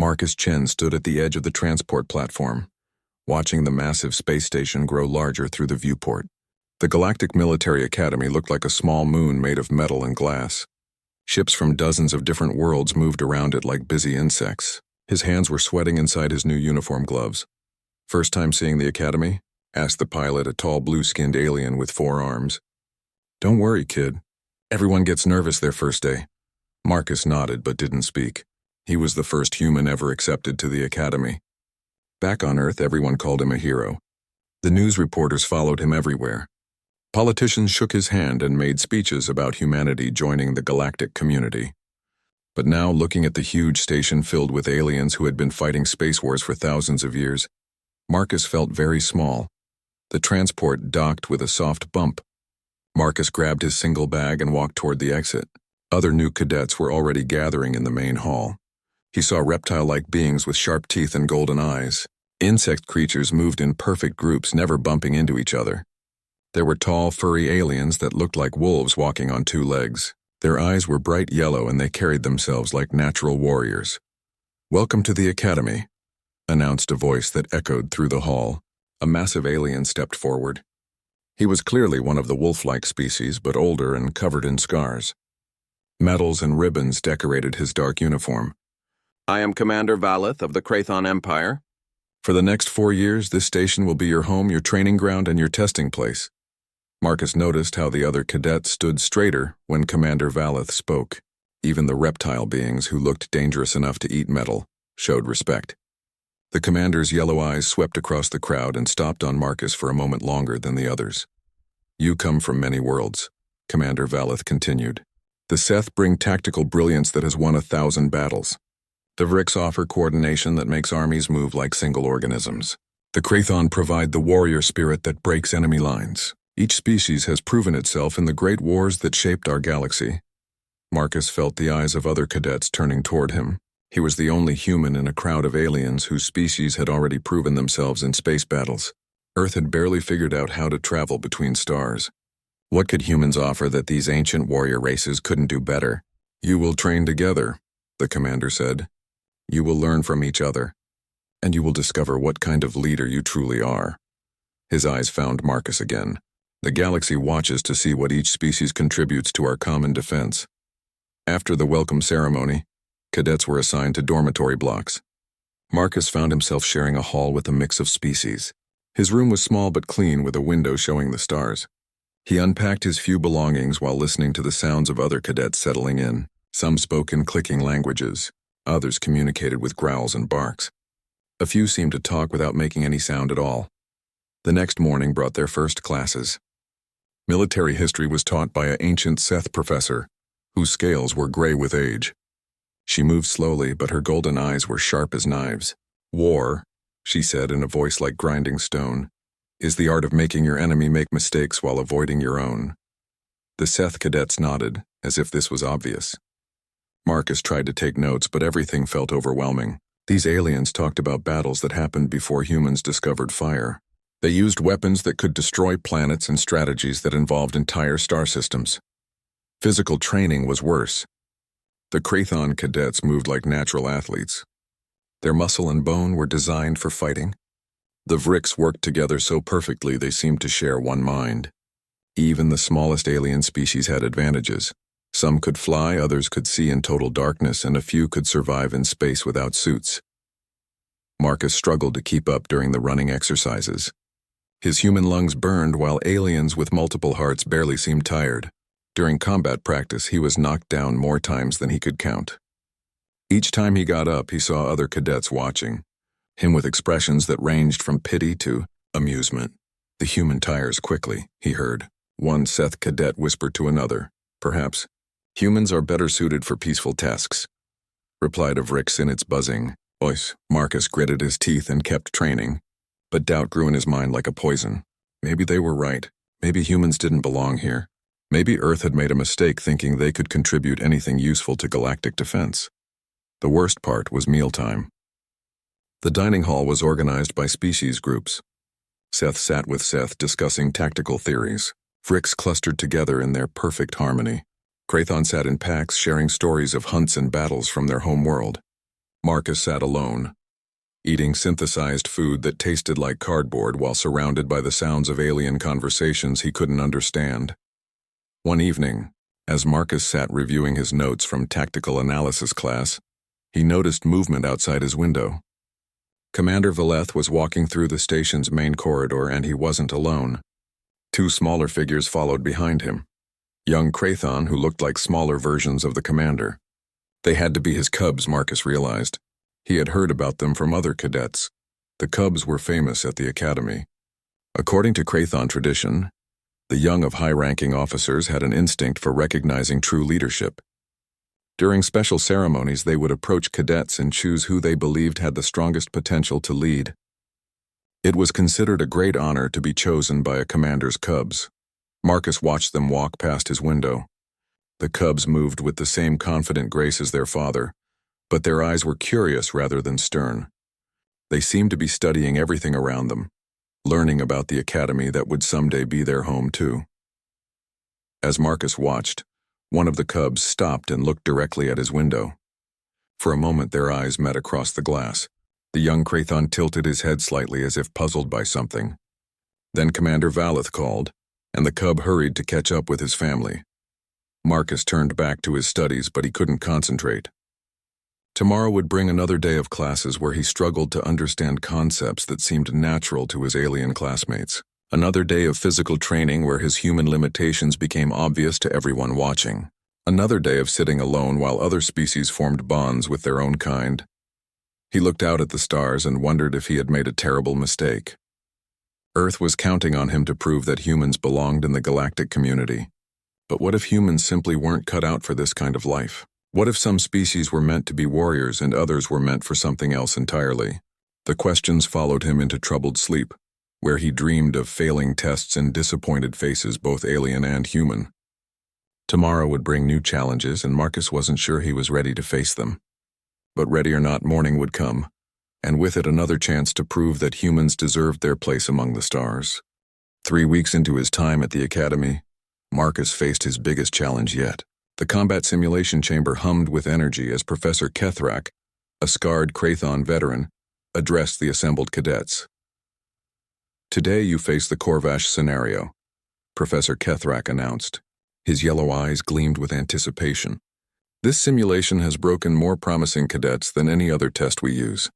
Marcus Chen stood at the edge of the transport platform, watching the massive space station grow larger through the viewport. The Galactic Military Academy looked like a small moon made of metal and glass. Ships from dozens of different worlds moved around it like busy insects. His hands were sweating inside his new uniform gloves. "First time seeing the Academy?" asked the pilot, a tall blue-skinned alien with 4 arms. "Don't worry, kid. Everyone gets nervous their first day." Marcus nodded but didn't speak. He was the first human ever accepted to the Academy. Back on Earth, everyone called him a hero. The news reporters followed him everywhere. Politicians shook his hand and made speeches about humanity joining the galactic community. But now, looking at the huge station filled with aliens who had been fighting space wars for thousands of years, Marcus felt very small. The transport docked with a soft bump. Marcus grabbed his single bag and walked toward the exit. Other new cadets were already gathering in the main hall. He saw reptile-like beings with sharp teeth and golden eyes. Insect creatures moved in perfect groups, never bumping into each other. There were tall, furry aliens that looked like wolves walking on 2 legs. Their eyes were bright yellow and they carried themselves like natural warriors. "Welcome to the Academy," announced a voice that echoed through the hall. A massive alien stepped forward. He was clearly one of the wolf-like species, but older and covered in scars. Medals and ribbons decorated his dark uniform. "I am Commander Valeth of the Krathon Empire." "For the next 4 years, this station will be your home, your training ground, and your testing place." Marcus noticed how the other cadets stood straighter when Commander Valeth spoke. Even the reptile beings, who looked dangerous enough to eat metal, showed respect. The commander's yellow eyes swept across the crowd and stopped on Marcus for a moment longer than the others. "You come from many worlds," Commander Valeth continued. "The Seth bring tactical brilliance that has won 1,000 battles. The Vrix offer coordination that makes armies move like single organisms. The Krathon provide the warrior spirit that breaks enemy lines. Each species has proven itself in the great wars that shaped our galaxy." Marcus felt the eyes of other cadets turning toward him. He was the only human in a crowd of aliens whose species had already proven themselves in space battles. Earth had barely figured out how to travel between stars. What could humans offer that these ancient warrior races couldn't do better? "You will train together," the commander said. "You will learn from each other, and you will discover what kind of leader you truly are." His eyes found Marcus again. "The galaxy watches to see what each species contributes to our common defense." After the welcome ceremony, cadets were assigned to dormitory blocks. Marcus found himself sharing a hall with a mix of species. His room was small but clean, with a window showing the stars. He unpacked his few belongings while listening to the sounds of other cadets settling in. Some spoke in clicking languages. Others communicated with growls and barks. A few seemed to talk without making any sound at all. The next morning brought their first classes. Military history was taught by an ancient Seth professor, whose scales were gray with age. She moved slowly, but her golden eyes were sharp as knives. "War," she said in a voice like grinding stone, "is the art of making your enemy make mistakes while avoiding your own." The Seth cadets nodded, as if this was obvious. Marcus tried to take notes, but everything felt overwhelming. These aliens talked about battles that happened before humans discovered fire. They used weapons that could destroy planets and strategies that involved entire star systems. Physical training was worse. The Krathon cadets moved like natural athletes. Their muscle and bone were designed for fighting. The Vrix worked together so perfectly they seemed to share one mind. Even the smallest alien species had advantages. Some could fly, others could see in total darkness, and a few could survive in space without suits. Marcus struggled to keep up during the running exercises. His human lungs burned, while aliens with multiple hearts barely seemed tired. During combat practice, he was knocked down more times than he could count. Each time he got up, he saw other cadets watching, him with expressions that ranged from pity to amusement. "The human tires quickly," he heard. One Seth cadet whispered to another. "Perhaps humans are better suited for peaceful tasks," replied a Vrix in its buzzing voice. Marcus gritted his teeth and kept training, but doubt grew in his mind like a poison. Maybe they were right. Maybe humans didn't belong here. Maybe Earth had made a mistake thinking they could contribute anything useful to galactic defense. The worst part was mealtime. The dining hall was organized by species groups. Seth sat with Seth, discussing tactical theories. Vrix clustered together in their perfect harmony. Krathon sat in packs, sharing stories of hunts and battles from their home world. Marcus sat alone, eating synthesized food that tasted like cardboard while surrounded by the sounds of alien conversations he couldn't understand. One evening, as Marcus sat reviewing his notes from tactical analysis class, he noticed movement outside his window. Commander Valeth was walking through the station's main corridor, and he wasn't alone. Two smaller figures followed behind him. Young Krathon, who looked like smaller versions of the commander. They had to be his cubs, Marcus realized. He had heard about them from other cadets. The cubs were famous at the academy. According to Krathon tradition, the young of high-ranking officers had an instinct for recognizing true leadership. During special ceremonies, they would approach cadets and choose who they believed had the strongest potential to lead. It was considered a great honor to be chosen by a commander's cubs. Marcus watched them walk past his window. The cubs moved with the same confident grace as their father, but their eyes were curious rather than stern. They seemed to be studying everything around them, learning about the academy that would someday be their home too. As Marcus watched, one of the cubs stopped and looked directly at his window. For a moment their eyes met across the glass. The young Krathon tilted his head slightly as if puzzled by something. Then Commander Valeth called, and the cub hurried to catch up with his family. Marcus turned back to his studies, but he couldn't concentrate. Tomorrow would bring another day of classes where he struggled to understand concepts that seemed natural to his alien classmates. Another day of physical training where his human limitations became obvious to everyone watching. Another day of sitting alone while other species formed bonds with their own kind. He looked out at the stars and wondered if he had made a terrible mistake. Earth was counting on him to prove that humans belonged in the galactic community. But what if humans simply weren't cut out for this kind of life? What if some species were meant to be warriors and others were meant for something else entirely? The questions followed him into troubled sleep, where he dreamed of failing tests and disappointed faces, both alien and human. Tomorrow would bring new challenges, and Marcus wasn't sure he was ready to face them. But ready or not, morning would come, and with it another chance to prove that humans deserved their place among the stars. 3 weeks into his time at the academy, Marcus faced his biggest challenge yet. The combat simulation chamber hummed with energy as Professor Kethrak, a scarred Krathon veteran, addressed the assembled cadets. Today you face the Corvash scenario, Professor Kethrak announced. His yellow eyes gleamed with anticipation. This simulation has broken more promising cadets than any other test we use.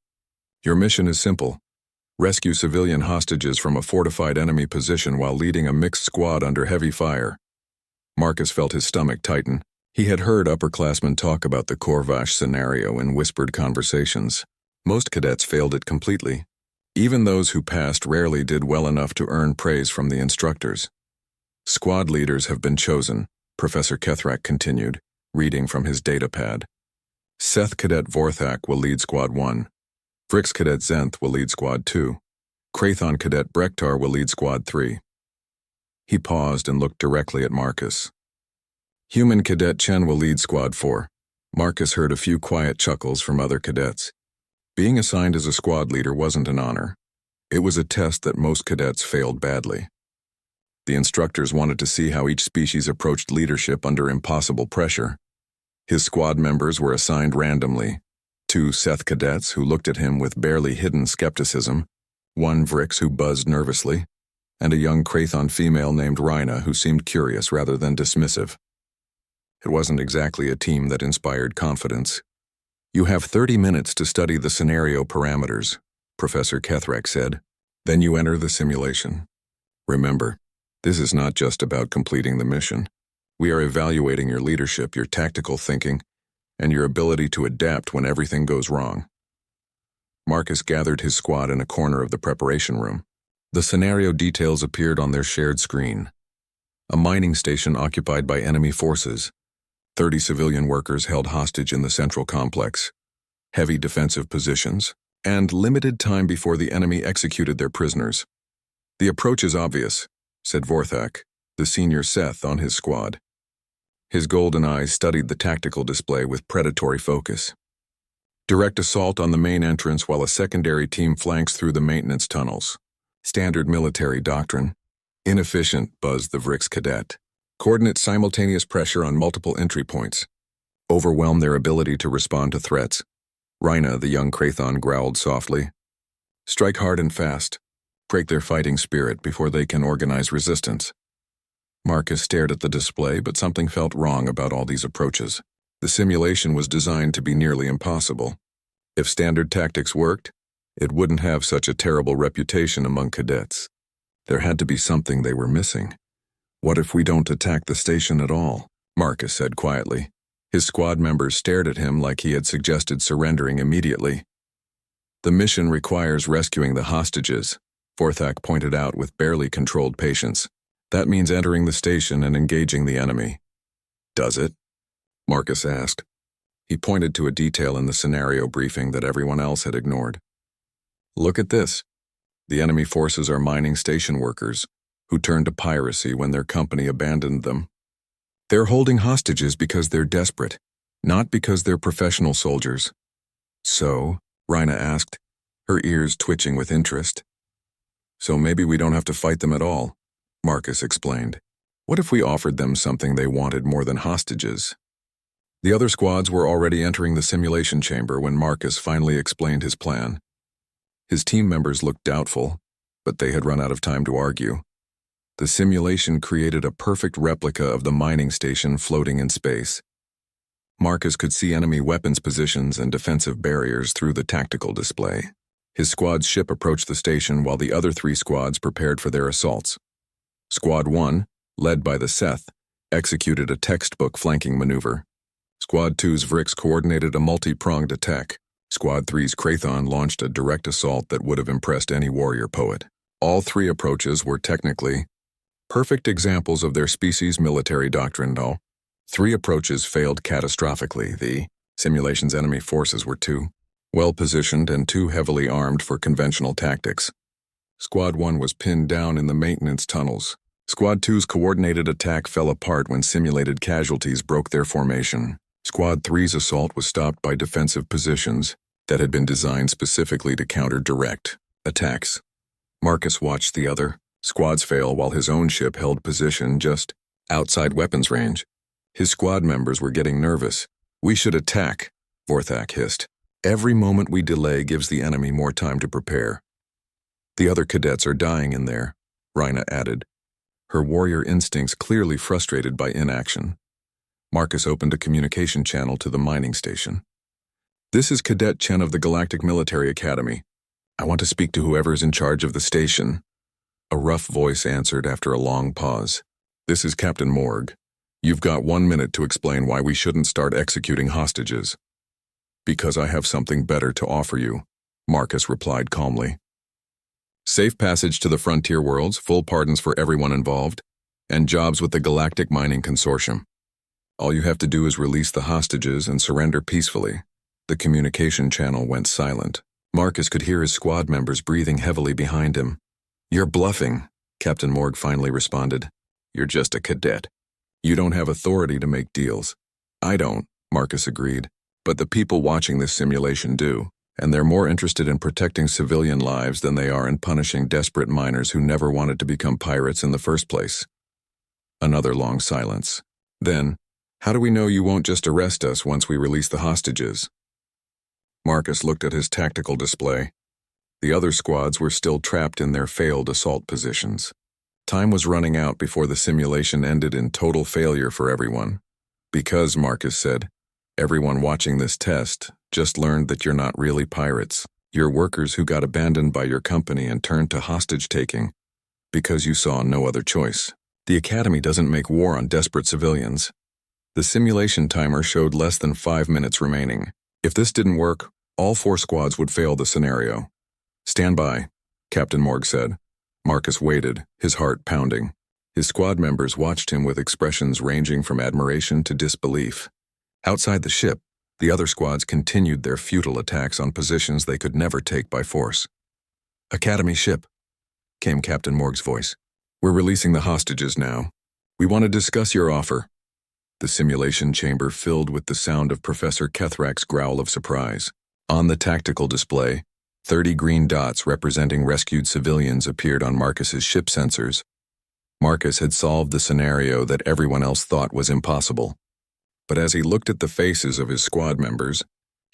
Your mission is simple. Rescue civilian hostages from a fortified enemy position while leading a mixed squad under heavy fire. Marcus felt his stomach tighten. He had heard upperclassmen talk about the Corvash scenario in whispered conversations. Most cadets failed it completely. Even those who passed rarely did well enough to earn praise from the instructors. Squad leaders have been chosen, Professor Kethrak continued, reading from his datapad. Seth Cadet Vorthak will lead Squad 1. Vrix Cadet Zenth will lead Squad 2. Krathon Cadet Brektar will lead Squad 3. He paused and looked directly at Marcus. Human Cadet Chen will lead Squad 4. Marcus heard a few quiet chuckles from other cadets. Being assigned as a squad leader wasn't an honor. It was a test that most cadets failed badly. The instructors wanted to see how each species approached leadership under impossible pressure. His squad members were assigned randomly. 2 Seth cadets who looked at him with barely hidden skepticism, 1 Vrix who buzzed nervously, and a young Krathon female named Rhina who seemed curious rather than dismissive. It wasn't exactly a team that inspired confidence. You have 30 minutes to study the scenario parameters, Professor Kethrak said. Then you enter the simulation. Remember, this is not just about completing the mission. We are evaluating your leadership, your tactical thinking, and your ability to adapt when everything goes wrong. Marcus gathered his squad in a corner of the preparation room. The scenario details appeared on their shared screen. A mining station occupied by enemy forces. 30 civilian workers held hostage in the central complex. Heavy defensive positions, and limited time before the enemy executed their prisoners. The approach is obvious, said Vorthak, the senior Seth on his squad. His golden eyes studied the tactical display with predatory focus. Direct assault on the main entrance while a secondary team flanks through the maintenance tunnels. Standard military doctrine. Inefficient, buzzed the Vrix cadet. Coordinate simultaneous pressure on multiple entry points. Overwhelm their ability to respond to threats. Rhina, the young Krathon, growled softly. Strike hard and fast. Break their fighting spirit before they can organize resistance. Marcus stared at the display, but something felt wrong about all these approaches. The simulation was designed to be nearly impossible. If standard tactics worked, it wouldn't have such a terrible reputation among cadets. There had to be something they were missing. What if we don't attack the station at all? Marcus said quietly. His squad members stared at him like he had suggested surrendering immediately. The mission requires rescuing the hostages, Vorthak pointed out with barely controlled patience. That means entering the station and engaging the enemy. Does it? Marcus asked. He pointed to a detail in the scenario briefing that everyone else had ignored. Look at this. The enemy forces are mining station workers, who turned to piracy when their company abandoned them. They're holding hostages because they're desperate, not because they're professional soldiers. So, Rhina asked, her ears twitching with interest. So maybe we don't have to fight them at all, Marcus explained. What if we offered them something they wanted more than hostages? The other squads were already entering the simulation chamber when Marcus finally explained his plan. His team members looked doubtful, but they had run out of time to argue. The simulation created a perfect replica of the mining station floating in space. Marcus could see enemy weapons positions and defensive barriers through the tactical display. His squad's ship approached the station while the other 3 squads prepared for their assaults. Squad 1, led by the Seth, executed a textbook flanking maneuver. Squad 2's Vrix coordinated a multi-pronged attack. Squad 3's Krathon launched a direct assault that would have impressed any warrior poet. All 3 approaches were technically perfect examples of their species' military doctrine, though. 3 approaches failed catastrophically. The simulation's enemy forces were too well-positioned and too heavily armed for conventional tactics. Squad 1 was pinned down in the maintenance tunnels. Squad 2's coordinated attack fell apart when simulated casualties broke their formation. Squad 3's assault was stopped by defensive positions that had been designed specifically to counter direct attacks. Marcus watched the other squads fail while his own ship held position just outside weapons range. His squad members were getting nervous. We should attack, Vorthak hissed. Every moment we delay gives the enemy more time to prepare. The other cadets are dying in there, Rhina added, her warrior instincts clearly frustrated by inaction. Marcus opened a communication channel to the mining station. This is Cadet Chen of the Galactic Military Academy. I want to speak to whoever is in charge of the station. A rough voice answered after a long pause. This is Captain Morg. You've got 1 minute to explain why we shouldn't start executing hostages. Because I have something better to offer you, Marcus replied calmly. Safe passage to the frontier worlds, full pardons for everyone involved, and jobs with the Galactic Mining Consortium. All you have to do is release the hostages and surrender peacefully. The communication channel went silent. Marcus could hear his squad members breathing heavily behind him. You're bluffing, Captain Morg finally responded. You're just a cadet. You don't have authority to make deals. I don't, Marcus agreed, but the people watching this simulation do, and they're more interested in protecting civilian lives than they are in punishing desperate miners who never wanted to become pirates in the first place. Another long silence. Then, how do we know you won't just arrest us once we release the hostages? Marcus looked at his tactical display. The other squads were still trapped in their failed assault positions. Time was running out before the simulation ended in total failure for everyone. Because, Marcus said, everyone watching this test just learned that you're not really pirates. You're workers who got abandoned by your company and turned to hostage-taking because you saw no other choice. The Academy doesn't make war on desperate civilians. The simulation timer showed less than 5 minutes remaining. If this didn't work, all 4 squads would fail the scenario. Stand by, Captain Morg said. Marcus waited, his heart pounding. His squad members watched him with expressions ranging from admiration to disbelief. Outside the ship, the other squads continued their futile attacks on positions they could never take by force. Academy ship, came Captain Morg's voice. We're releasing the hostages now. We want to discuss your offer. The simulation chamber filled with the sound of Professor Kethrak's growl of surprise. On the tactical display, 30 green dots representing rescued civilians appeared on Marcus's ship sensors. Marcus had solved the scenario that everyone else thought was impossible. But as he looked at the faces of his squad members,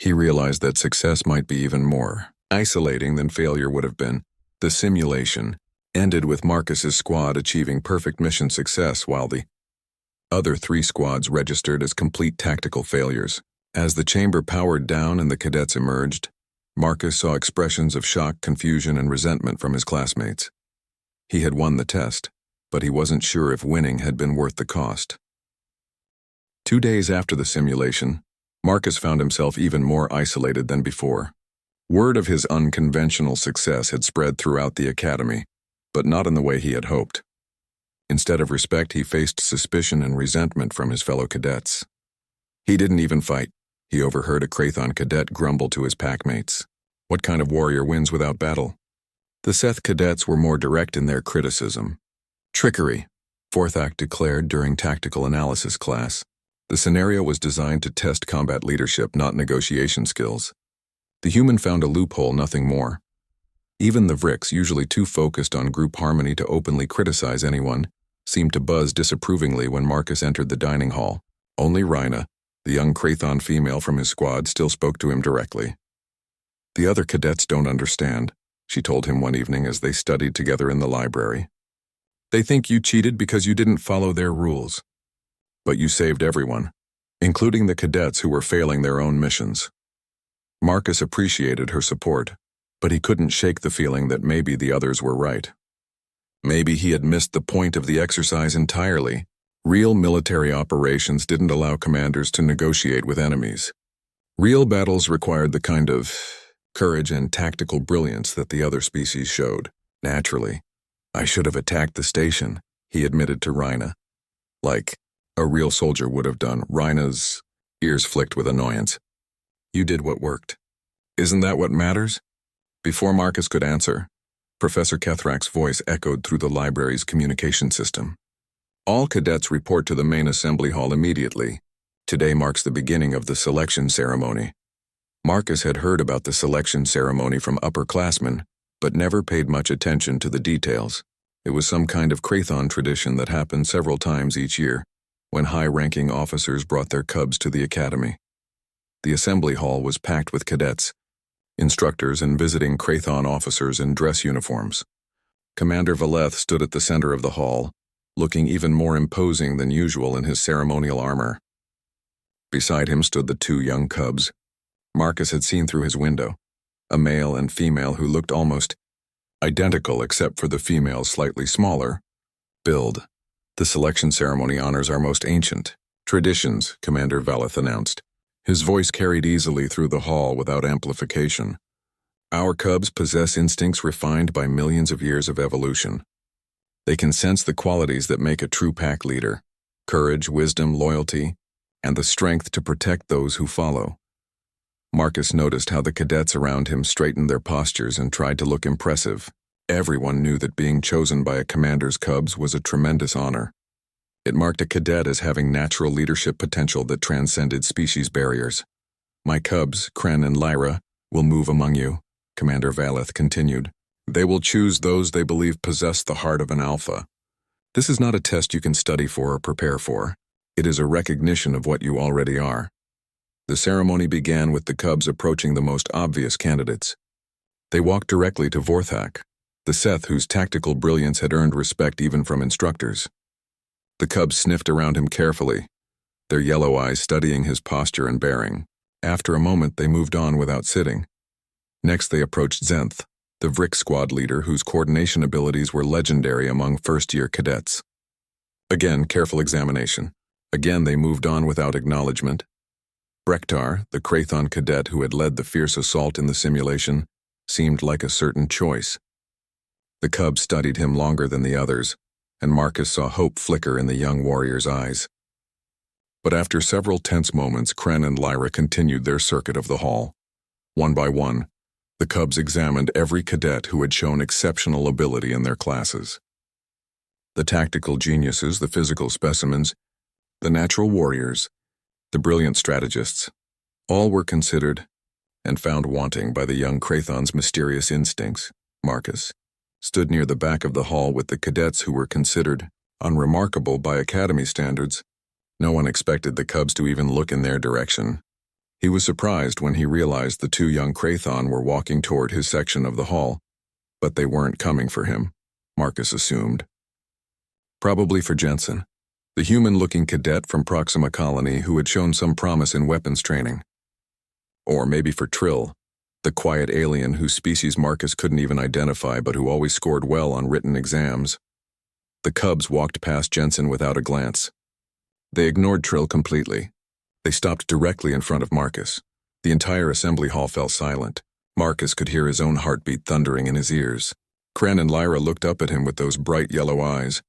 He realized that success might be even more isolating than failure would have been. The simulation ended with Marcus's squad achieving perfect mission success while the other 3 squads registered as complete tactical failures. As the chamber powered down and the cadets emerged, Marcus saw expressions of shock, confusion, and resentment from his classmates. He had won the test, but he wasn't sure if winning had been worth the cost. 2 days after the simulation, Marcus found himself even more isolated than before. Word of his unconventional success had spread throughout the academy, but not in the way he had hoped. Instead of respect, he faced suspicion and resentment from his fellow cadets. He didn't even fight. He overheard a Krathon cadet grumble to his packmates. What kind of warrior wins without battle? The Seth cadets were more direct in their criticism. Trickery, Forthak declared during tactical analysis class. The scenario was designed to test combat leadership, not negotiation skills. The human found a loophole, nothing more. Even the Vricks, usually too focused on group harmony to openly criticize anyone, seemed to buzz disapprovingly when Marcus entered the dining hall. Only Rhina, the young Krathon female from his squad, still spoke to him directly. "The other cadets don't understand," she told him one evening as they studied together in the library. "They think you cheated because you didn't follow their rules. But you saved everyone, including the cadets who were failing their own missions." Marcus appreciated her support, but he couldn't shake the feeling that maybe the others were right. Maybe he had missed the point of the exercise entirely. Real military operations didn't allow commanders to negotiate with enemies. Real battles required the kind of courage and tactical brilliance that the other species showed. Naturally, "I should have attacked the station," he admitted to Rhina. "Like a real soldier would have done." Rhina's ears flicked with annoyance. "You did what worked. Isn't that what matters?" Before Marcus could answer, Professor Kethrak's voice echoed through the library's communication system. "All cadets report to the main assembly hall immediately. Today marks the beginning of the selection ceremony." Marcus had heard about the selection ceremony from upperclassmen, but never paid much attention to the details. It was some kind of Krathon tradition that happened several times each year, when high-ranking officers brought their cubs to the academy. The assembly hall was packed with cadets, instructors, and visiting Krathon officers in dress uniforms. Commander Valeth stood at the center of the hall, looking even more imposing than usual in his ceremonial armor. Beside him stood the 2 young cubs. Marcus had seen through his window, a male and female who looked almost identical except for the female's slightly smaller build. "The selection ceremony honors our most ancient traditions," Commander Valeth announced. His voice carried easily through the hall without amplification. "Our cubs possess instincts refined by millions of years of evolution. They can sense the qualities that make a true pack leader: courage, wisdom, loyalty, and the strength to protect those who follow." Marcus noticed how the cadets around him straightened their postures and tried to look impressive. Everyone knew that being chosen by a commander's cubs was a tremendous honor. It marked a cadet as having natural leadership potential that transcended species barriers. "My cubs, Kren and Lyra, will move among you," Commander Valeth continued. "They will choose those they believe possess the heart of an alpha. This is not a test you can study for or prepare for. It is a recognition of what you already are." The ceremony began with the cubs approaching the most obvious candidates. They walked directly to Vorthak, the Seth whose tactical brilliance had earned respect even from instructors. The cubs sniffed around him carefully, their yellow eyes studying his posture and bearing. After a moment, they moved on without sitting. Next, they approached Zenth, the Vrick squad leader whose coordination abilities were legendary among first-year cadets. Again, careful examination. Again, they moved on without acknowledgement. Brektar, the Krathon cadet who had led the fierce assault in the simulation, seemed like a certain choice. The cubs studied him longer than the others, and Marcus saw hope flicker in the young warrior's eyes. But after several tense moments, Kren and Lyra continued their circuit of the hall. One by one, the cubs examined every cadet who had shown exceptional ability in their classes. The tactical geniuses, the physical specimens, the natural warriors, the brilliant strategists, all were considered and found wanting by the young Krathon's mysterious instincts. Marcus stood near the back of the hall with the cadets who were considered unremarkable by academy standards. No one expected the cubs to even look in their direction. He was surprised when he realized the two young Krathon were walking toward his section of the hall, but they weren't coming for him, Marcus assumed. Probably for Jensen, the human-looking cadet from Proxima Colony who had shown some promise in weapons training. Or maybe for Trill, the quiet alien whose species Marcus couldn't even identify but who always scored well on written exams. The cubs walked past Jensen without a glance. They ignored Trill completely. They stopped directly in front of Marcus. The entire assembly hall fell silent. Marcus could hear his own heartbeat thundering in his ears. Kren and Lyra looked up at him with those bright yellow eyes,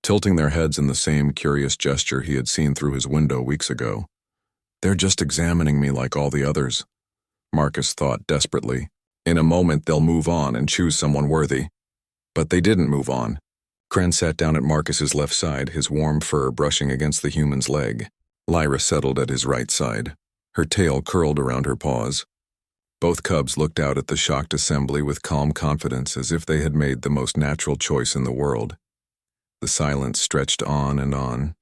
tilting their heads in the same curious gesture he had seen through his window weeks ago. They're just examining me like all the others, Marcus thought desperately. In a moment they'll move on and choose someone worthy. But they didn't move on. Kren sat down at Marcus's left side, his warm fur brushing against the human's leg. Lyra settled at his right side, her tail curled around her paws. Both cubs looked out at the shocked assembly with calm confidence as if they had made the most natural choice in the world. The silence stretched on and on.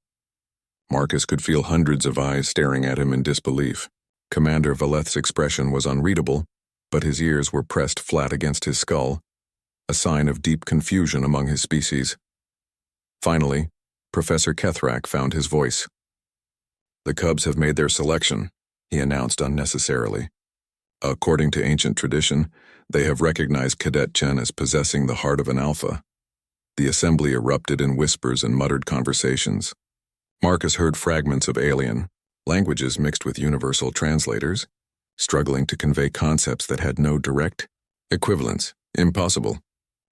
Marcus could feel hundreds of eyes staring at him in disbelief. Commander Valeth's expression was unreadable, but his ears were pressed flat against his skull, a sign of deep confusion among his species. Finally, Professor Kethrak found his voice. "The cubs have made their selection," he announced unnecessarily. "According to ancient tradition, they have recognized Cadet Chen as possessing the heart of an alpha." The assembly erupted in whispers and muttered conversations. Marcus heard fragments of alien, languages mixed with universal translators, struggling to convey concepts that had no direct equivalence. "Impossible,"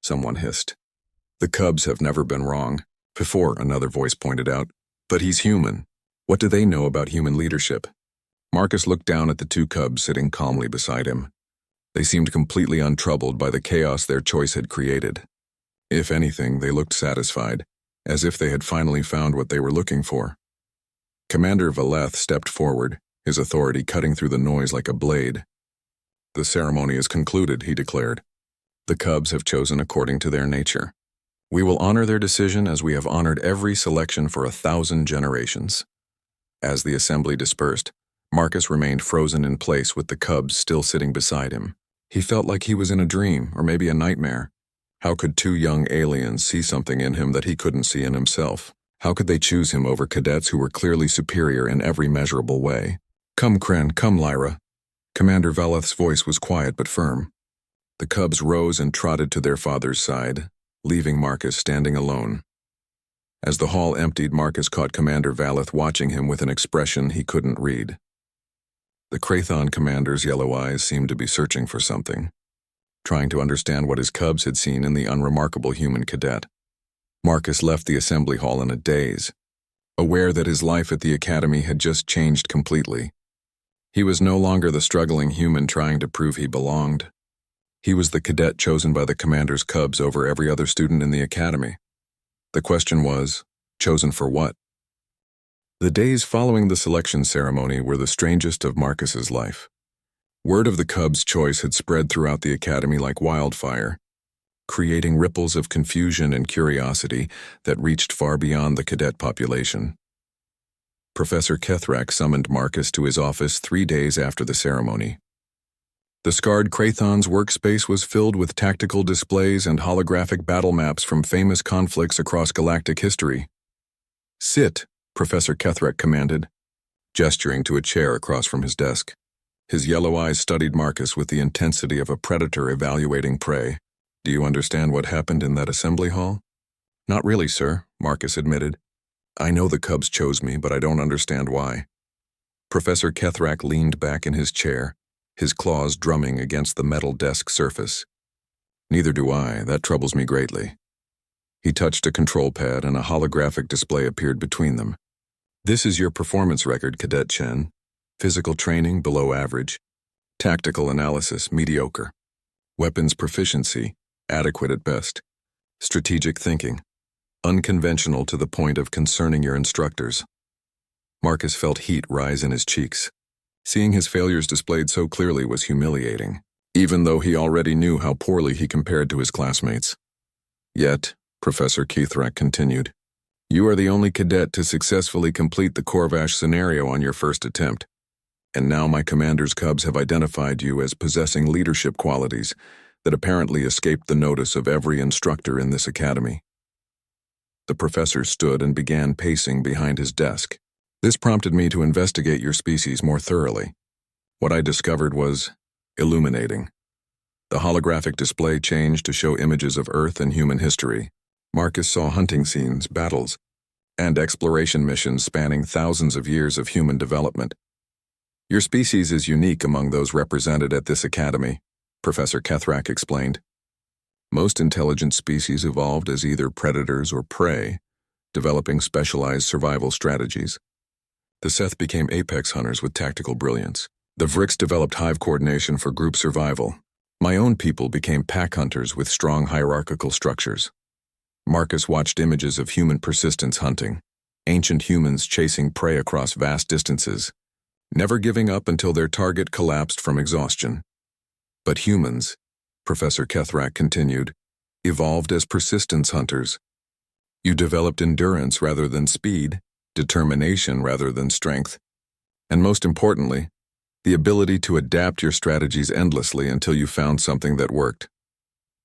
someone hissed. "The cubs have never been wrong." Before, another voice pointed out, "But he's human. What do they know about human leadership?" Marcus looked down at the two cubs sitting calmly beside him. They seemed completely untroubled by the chaos their choice had created. If anything, they looked satisfied, as if they had finally found what they were looking for. Commander Valeth stepped forward, his authority cutting through the noise like a blade. "The ceremony is concluded," he declared. "The cubs have chosen according to their nature. We will honor their decision as we have honored every selection for 1,000 generations." As the assembly dispersed, Marcus remained frozen in place with the cubs still sitting beside him. He felt like he was in a dream, or maybe a nightmare. How could two young aliens see something in him that he couldn't see in himself? How could they choose him over cadets who were clearly superior in every measurable way? "Come, Kren, come, Lyra." Commander Valeth's voice was quiet but firm. The cubs rose and trotted to their father's side, leaving Marcus standing alone. As the hall emptied, Marcus caught Commander Valeth watching him with an expression he couldn't read. The Krathon commander's yellow eyes seemed to be searching for something, trying to understand what his cubs had seen in the unremarkable human cadet. Marcus left the assembly hall in a daze, aware that his life at the academy had just changed completely. He was no longer the struggling human trying to prove he belonged. He was the cadet chosen by the commander's cubs over every other student in the academy. The question was, chosen for what? The days following the selection ceremony were the strangest of Marcus's life. Word of the cubs' choice had spread throughout the academy like wildfire, creating ripples of confusion and curiosity that reached far beyond the cadet population. Professor Kethrak summoned Marcus to his office 3 days after the ceremony. The scarred Krathon's workspace was filled with tactical displays and holographic battle maps from famous conflicts across galactic history. "Sit," Professor Kethrak commanded, gesturing to a chair across from his desk. His yellow eyes studied Marcus with the intensity of a predator evaluating prey. "Do you understand what happened in that assembly hall?" "Not really, sir," Marcus admitted. "I know the cubs chose me, but I don't understand why." Professor Kethrak leaned back in his chair, his claws drumming against the metal desk surface. "Neither do I. That troubles me greatly." He touched a control pad and a holographic display appeared between them. "This is your performance record, Cadet Chen. Physical training, below average. Tactical analysis, mediocre. Weapons proficiency, adequate at best. Strategic thinking, unconventional to the point of concerning your instructors." Marcus felt heat rise in his cheeks. Seeing his failures displayed so clearly was humiliating, even though he already knew how poorly he compared to his classmates. "Yet," Professor Kethrak continued, "you are the only cadet to successfully complete the Corvash scenario on your first attempt. And now my commander's cubs have identified you as possessing leadership qualities that apparently escaped the notice of every instructor in this academy." The professor stood and began pacing behind his desk. "This prompted me to investigate your species more thoroughly. What I discovered was illuminating." The holographic display changed to show images of Earth and human history. Marcus saw hunting scenes, battles, and exploration missions spanning thousands of years of human development. "Your species is unique among those represented at this academy," Professor Kethrak explained. "Most intelligent species evolved as either predators or prey, developing specialized survival strategies. The Seth became apex hunters with tactical brilliance. The Vrix developed hive coordination for group survival. My own people became pack hunters with strong hierarchical structures." Marcus watched images of human persistence hunting, ancient humans chasing prey across vast distances, never giving up until their target collapsed from exhaustion. "But humans," Professor Kethrak continued, "evolved as persistence hunters. You developed endurance rather than speed, determination rather than strength, and most importantly, the ability to adapt your strategies endlessly until you found something that worked."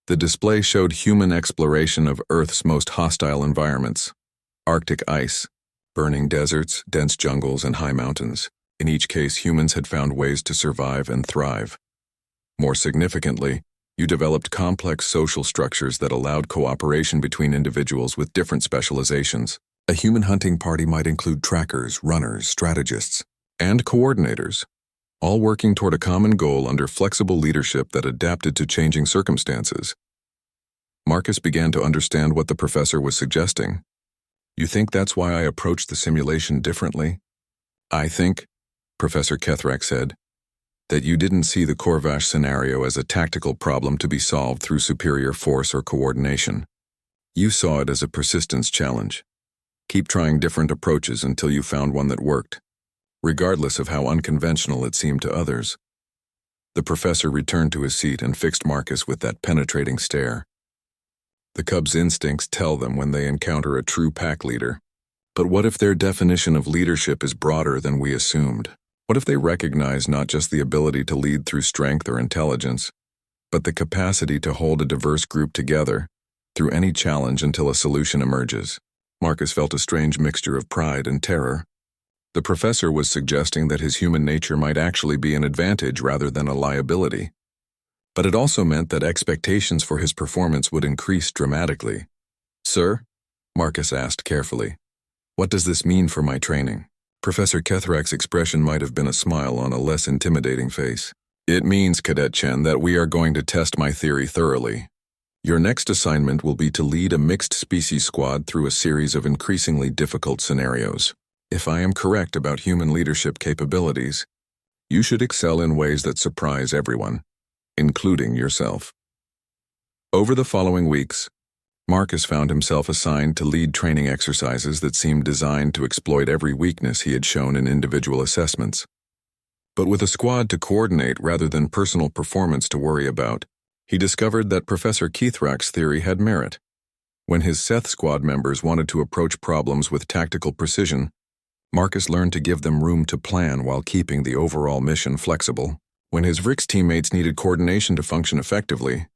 The display showed human exploration of Earth's most hostile environments: Arctic ice, burning deserts, dense jungles, and high mountains. In each case, humans had found ways to survive and thrive. More significantly, you developed complex social structures that allowed cooperation between individuals with different specializations. A human hunting party might include trackers, runners, strategists, and coordinators, all working toward a common goal under flexible leadership that adapted to changing circumstances. Marcus began to understand what the professor was suggesting. "You think that's why I approached the simulation differently?" "I think," Professor Kethrak said, "that you didn't see the Corvash scenario as a tactical problem to be solved through superior force or coordination. You saw it as a persistence challenge. Keep trying different approaches until you found one that worked, regardless of how unconventional it seemed to others." The professor returned to his seat and fixed Marcus with that penetrating stare. The cubs' instincts tell them when they encounter a true pack leader. But what if their definition of leadership is broader than we assumed? What if they recognize not just the ability to lead through strength or intelligence, but the capacity to hold a diverse group together through any challenge until a solution emerges? Marcus felt a strange mixture of pride and terror. The professor was suggesting that his human nature might actually be an advantage rather than a liability. But it also meant that expectations for his performance would increase dramatically. "Sir?" Marcus asked carefully. "What does this mean for my training?" Professor Kethrak's expression might have been a smile on a less intimidating face. "It means, Cadet Chen, that we are going to test my theory thoroughly. Your next assignment will be to lead a mixed species squad through a series of increasingly difficult scenarios. If I am correct about human leadership capabilities, you should excel in ways that surprise everyone, including yourself." Over the following weeks, Marcus found himself assigned to lead training exercises that seemed designed to exploit every weakness he had shown in individual assessments. But with a squad to coordinate rather than personal performance to worry about, he discovered that Professor Kethrak's theory had merit. When his Seth squad members wanted to approach problems with tactical precision, Marcus learned to give them room to plan while keeping the overall mission flexible. When his Vrix teammates needed coordination to function effectively,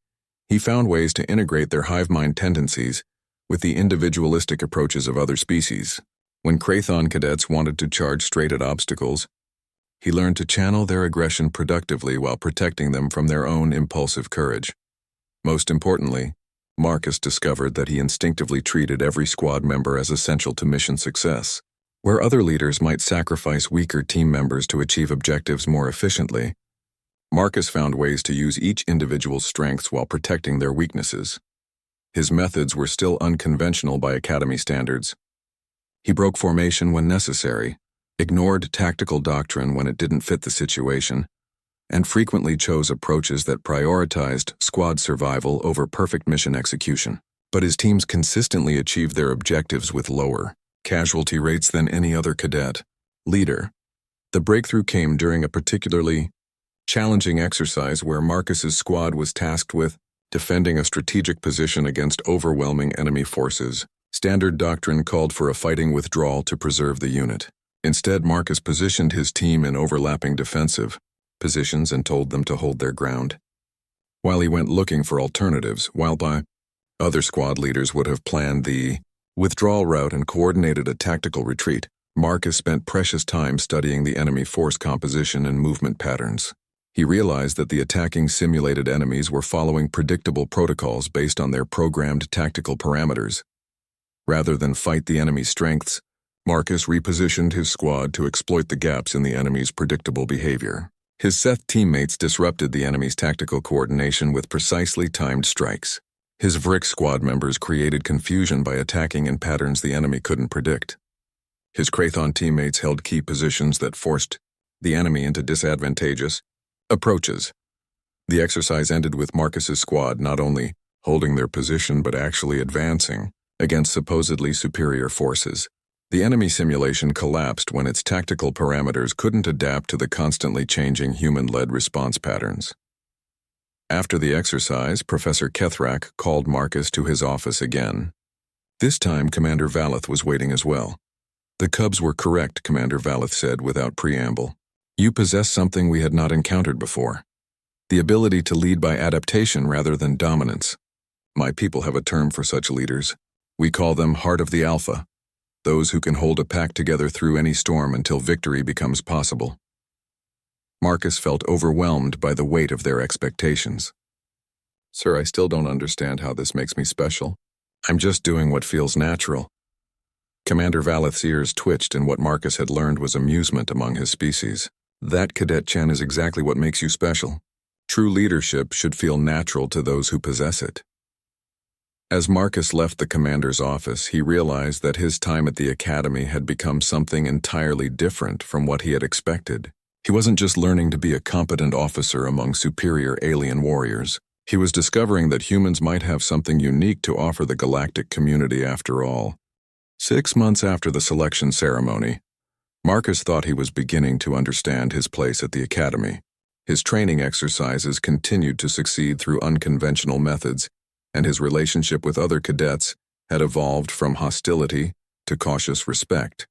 he found ways to integrate their hive mind tendencies with the individualistic approaches of other species. When Krathon cadets wanted to charge straight at obstacles, he learned to channel their aggression productively while protecting them from their own impulsive courage. Most importantly, Marcus discovered that he instinctively treated every squad member as essential to mission success. Where other leaders might sacrifice weaker team members to achieve objectives more efficiently, Marcus found ways to use each individual's strengths while protecting their weaknesses. His methods were still unconventional by Academy standards. He broke formation when necessary, ignored tactical doctrine when it didn't fit the situation, and frequently chose approaches that prioritized squad survival over perfect mission execution. But his teams consistently achieved their objectives with lower casualty rates than any other cadet leader. The breakthrough came during a particularly challenging exercise where Marcus's squad was tasked with defending a strategic position against overwhelming enemy forces. Standard doctrine called for a fighting withdrawal to preserve the unit. Instead, Marcus positioned his team in overlapping defensive positions and told them to hold their ground, while he went looking for alternatives, while by other squad leaders would have planned the withdrawal route and coordinated a tactical retreat. Marcus spent precious time studying the enemy force composition and movement patterns. He realized that the attacking simulated enemies were following predictable protocols based on their programmed tactical parameters. Rather than fight the enemy's strengths, Marcus repositioned his squad to exploit the gaps in the enemy's predictable behavior. His Seth teammates disrupted the enemy's tactical coordination with precisely timed strikes. His Vrick squad members created confusion by attacking in patterns the enemy couldn't predict. His Krathon teammates held key positions that forced the enemy into disadvantageous approaches. The exercise ended with Marcus's squad not only holding their position but actually advancing against supposedly superior forces. The enemy simulation collapsed when its tactical parameters couldn't adapt to the constantly changing human-led response patterns. After the exercise, Professor Kethrak called Marcus to his office again. This time, Commander Valeth was waiting as well. "The Cubs were correct," Commander Valeth said without preamble. "You possess something we had not encountered before. The ability to lead by adaptation rather than dominance. My people have a term for such leaders. We call them Heart of the Alpha, those who can hold a pack together through any storm until victory becomes possible." Marcus felt overwhelmed by the weight of their expectations. "Sir, I still don't understand how this makes me special. I'm just doing what feels natural." Commander Valeth's ears twitched, and what Marcus had learned was amusement among his species. "That, Cadet Chen, is exactly what makes you special. True leadership should feel natural to those who possess it." As Marcus left the commander's office, he realized that his time at the academy had become something entirely different from what he had expected. He wasn't just learning to be a competent officer among superior alien warriors. He was discovering that humans might have something unique to offer the galactic community after all. 6 months after the selection ceremony, Marcus thought he was beginning to understand his place at the academy. His training exercises continued to succeed through unconventional methods, and his relationship with other cadets had evolved from hostility to cautious respect.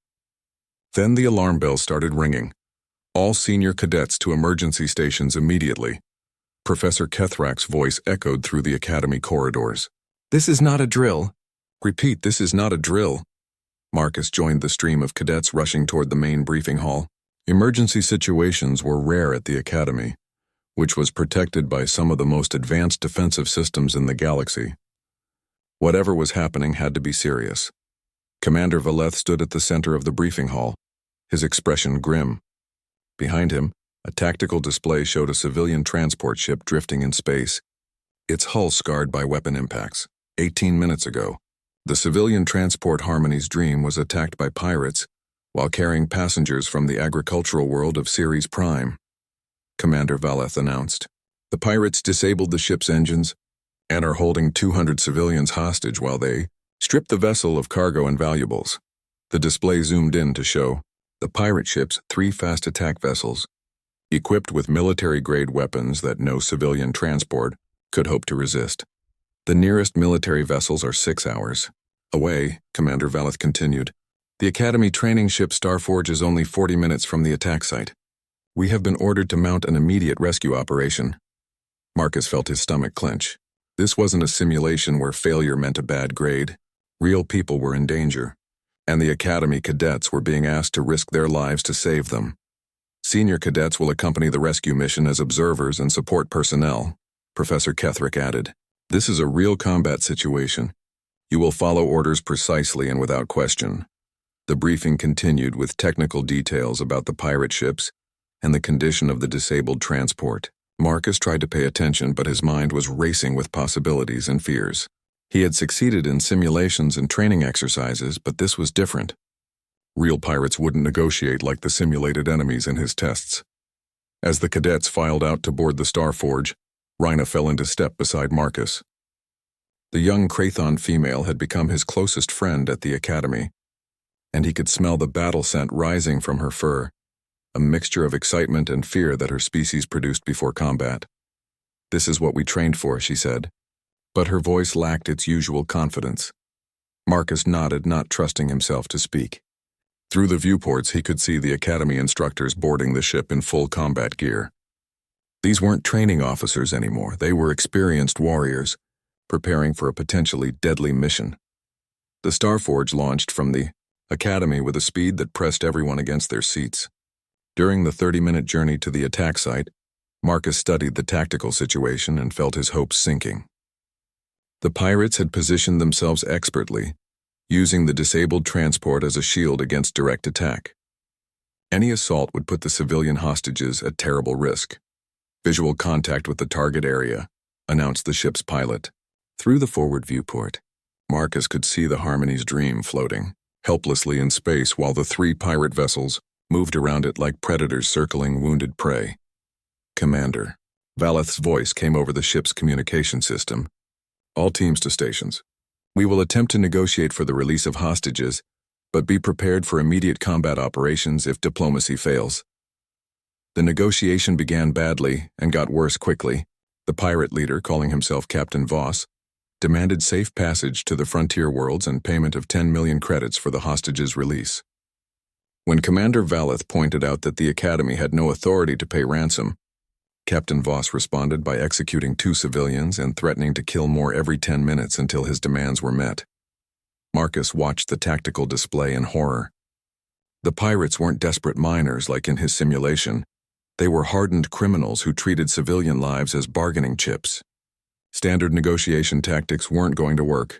Then the alarm bell started ringing. "All senior cadets to emergency stations immediately." Professor Kethrak's voice echoed through the academy corridors. "This is not a drill." "Repeat, this is not a drill." Marcus joined the stream of cadets rushing toward the main briefing hall. Emergency situations were rare at the academy, which was protected by some of the most advanced defensive systems in the galaxy. Whatever was happening had to be serious. Commander Valeth stood at the center of the briefing hall, his expression grim. Behind him, a tactical display showed a civilian transport ship drifting in space, its hull scarred by weapon impacts. 18 minutes ago, the civilian transport Harmony's Dream was attacked by pirates while carrying passengers from the agricultural world of Ceres Prime. Commander Valeth announced. "The pirates disabled the ship's engines and are holding 200 civilians hostage while they strip the vessel of cargo and valuables." The display zoomed in to show the pirate ship's 3 fast attack vessels, equipped with military-grade weapons that no civilian transport could hope to resist. "The nearest military vessels are 6 hours away," Commander Valeth continued. "The Academy training ship Starforge is only 40 minutes from the attack site. We have been ordered to mount an immediate rescue operation." Marcus felt his stomach clench. This wasn't a simulation where failure meant a bad grade. Real people were in danger, and the Academy cadets were being asked to risk their lives to save them. "Senior cadets will accompany the rescue mission as observers and support personnel," Professor Kethrak added. "This is a real combat situation. You will follow orders precisely and without question." The briefing continued with technical details about the pirate ships and the condition of the disabled transport. Marcus tried to pay attention, but his mind was racing with possibilities and fears. He had succeeded in simulations and training exercises, but this was different. Real pirates wouldn't negotiate like the simulated enemies in his tests. As the cadets filed out to board the Starforge, Rhina fell into step beside Marcus. The young Krathon female had become his closest friend at the academy, and he could smell the battle scent rising from her fur, a mixture of excitement and fear that her species produced before combat. "This is what we trained for," she said, but her voice lacked its usual confidence. Marcus nodded, not trusting himself to speak. Through the viewports, he could see the Academy instructors boarding the ship in full combat gear. These weren't training officers anymore. They were experienced warriors, preparing for a potentially deadly mission. The Starforge launched from the Academy with a speed that pressed everyone against their seats. During the 30-minute journey to the attack site, Marcus studied the tactical situation and felt his hopes sinking. The pirates had positioned themselves expertly, using the disabled transport as a shield against direct attack. Any assault would put the civilian hostages at terrible risk. Visual contact with the target area, announced the ship's pilot. Through the forward viewport, Marcus could see the Harmony's Dream floating, helplessly in space while the 3 pirate vessels moved around it like predators circling wounded prey. Commander. Valeth's voice came over the ship's communication system. All teams to stations. We will attempt to negotiate for the release of hostages, but be prepared for immediate combat operations if diplomacy fails. The negotiation began badly and got worse quickly. The pirate leader, calling himself Captain Voss, demanded safe passage to the frontier worlds and payment of 10 million credits for the hostages' release. When Commander Valeth pointed out that the Academy had no authority to pay ransom, Captain Voss responded by executing 2 civilians and threatening to kill more every 10 minutes until his demands were met. Marcus watched the tactical display in horror. The pirates weren't desperate miners like in his simulation. They were hardened criminals who treated civilian lives as bargaining chips. Standard negotiation tactics weren't going to work.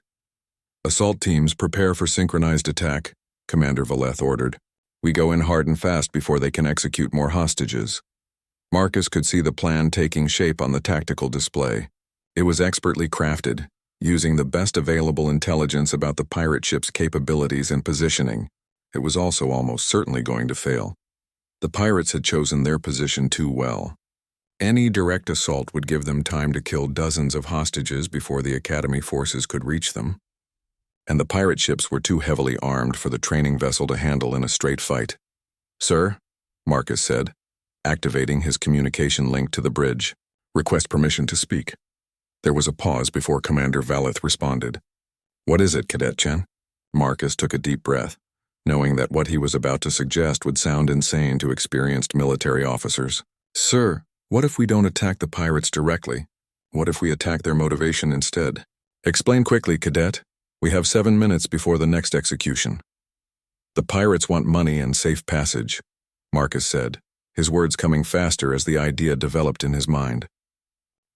Assault teams prepare for synchronized attack, Commander Valeth ordered. We go in hard and fast before they can execute more hostages. Marcus could see the plan taking shape on the tactical display. It was expertly crafted, using the best available intelligence about the pirate ship's capabilities and positioning. It was also almost certainly going to fail. The pirates had chosen their position too well. Any direct assault would give them time to kill dozens of hostages before the Academy forces could reach them. And the pirate ships were too heavily armed for the training vessel to handle in a straight fight. Sir, Marcus said, activating his communication link to the bridge. Request permission to speak. There was a pause before Commander Valeth responded. What is it, Cadet Chen? Marcus took a deep breath, knowing that what he was about to suggest would sound insane to experienced military officers. Sir, what if we don't attack the pirates directly? What if we attack their motivation instead? Explain quickly, Cadet. We have 7 minutes before the next execution. The pirates want money and safe passage, Marcus said, his words coming faster as the idea developed in his mind.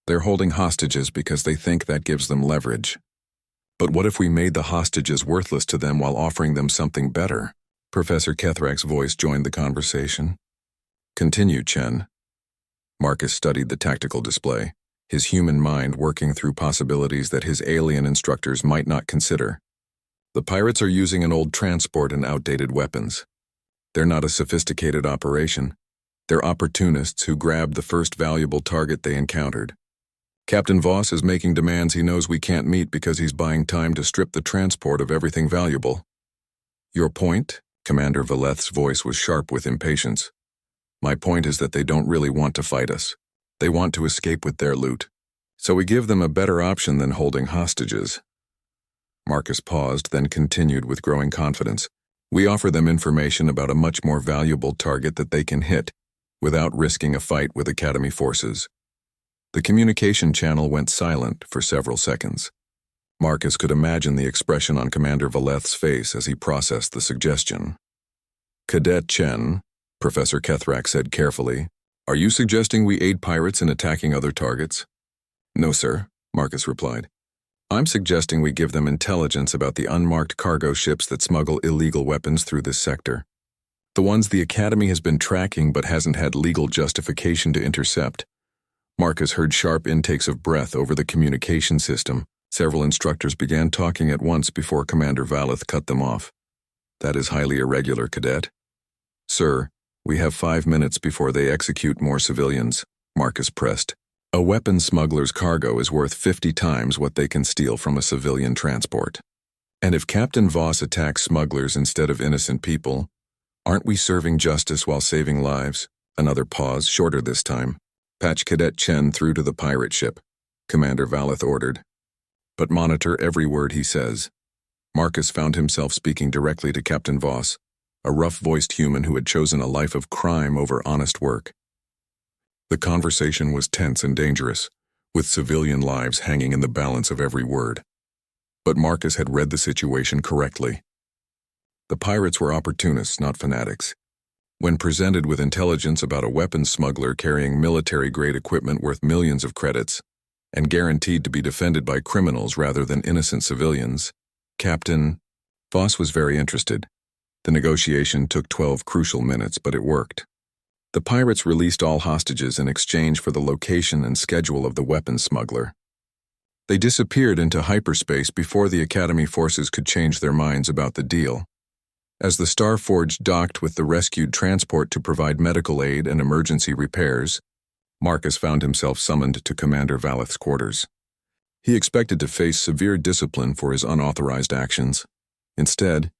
They're holding hostages because they think that gives them leverage. But what if we made the hostages worthless to them while offering them something better? Professor Kethrak's voice joined the conversation. Continue, Chen. Marcus studied the tactical display, his human mind working through possibilities that his alien instructors might not consider. The pirates are using an old transport and outdated weapons. They're not a sophisticated operation. They're opportunists who grabbed the first valuable target they encountered. Captain Voss is making demands he knows we can't meet because he's buying time to strip the transport of everything valuable. Your point? Commander Valeth's voice was sharp with impatience. My point is that they don't really want to fight us. They want to escape with their loot. So we give them a better option than holding hostages. Marcus paused, then continued with growing confidence. We offer them information about a much more valuable target that they can hit, without risking a fight with Academy forces. The communication channel went silent for several seconds. Marcus could imagine the expression on Commander Valeth's face as he processed the suggestion. Cadet Chen, Professor Kethrak said carefully, are you suggesting we aid pirates in attacking other targets? No, sir, Marcus replied. I'm suggesting we give them intelligence about the unmarked cargo ships that smuggle illegal weapons through this sector. The ones the Academy has been tracking but hasn't had legal justification to intercept. Marcus heard sharp intakes of breath over the communication system. Several instructors began talking at once before Commander Valeth cut them off. That is highly irregular, Cadet. Sir, we have 5 minutes before they execute more civilians, Marcus pressed. A weapon smuggler's cargo is worth 50 times what they can steal from a civilian transport. And if Captain Voss attacks smugglers instead of innocent people, aren't we serving justice while saving lives? Another pause, shorter this time. Patch Cadet Chen through to the pirate ship, Commander Valeth ordered. But monitor every word he says. Marcus found himself speaking directly to Captain Voss. a rough-voiced human who had chosen a life of crime over honest work. The conversation was tense and dangerous, with civilian lives hanging in the balance of every word. But Marcus had read the situation correctly. The pirates were opportunists, not fanatics. When presented with intelligence about a weapons smuggler carrying military-grade equipment worth millions of credits, and guaranteed to be defended by criminals rather than innocent civilians, Captain Voss was very interested. The negotiation took 12 crucial minutes, but it worked. The pirates released all hostages in exchange for the location and schedule of the weapons smuggler. They disappeared into hyperspace before the Academy forces could change their minds about the deal. As the Starforge docked with the rescued transport to provide medical aid and emergency repairs, Marcus found himself summoned to Commander Valeth's quarters. He expected to face severe discipline for his unauthorized actions. Instead,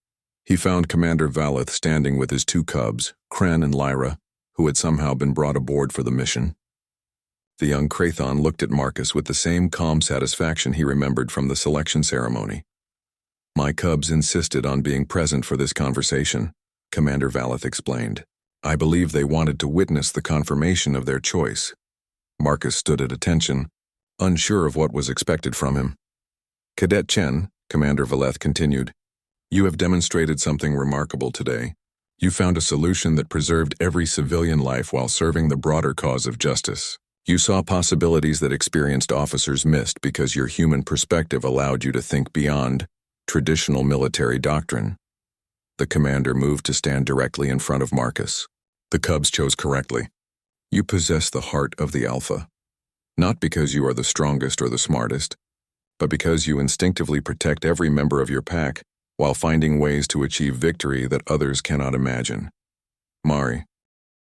he found Commander Valeth standing with his two cubs, Kren and Lyra, who had somehow been brought aboard for the mission. The young Krathon looked at Marcus with the same calm satisfaction he remembered from the selection ceremony. "My cubs insisted on being present for this conversation," Commander Valeth explained. "I believe they wanted to witness the confirmation of their choice." Marcus stood at attention, unsure of what was expected from him. "Cadet Chen," Commander Valeth continued, "you have demonstrated something remarkable today. You found a solution that preserved every civilian life while serving the broader cause of justice. You saw possibilities that experienced officers missed because your human perspective allowed you to think beyond traditional military doctrine." The commander moved to stand directly in front of Marcus. "The cubs chose correctly. You possess the heart of the Alpha. Not because you are the strongest or the smartest, but because you instinctively protect every member of your pack while finding ways to achieve victory that others cannot imagine. Mari,